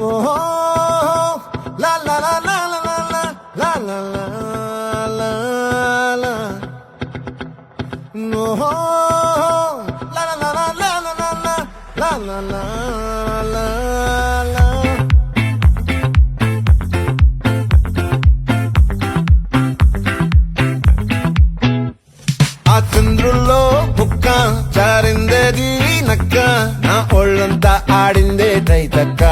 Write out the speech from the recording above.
ఓహో లా లా లా లా లా లా లా లా లా లా ఓహో లా లా లా లా లా లా లా లా లా లా లా ఆ చంద్రుల్లో బుక్క జారిందేది నక్క నా ఒళ్ళంతా ఆడిందే తైతక్క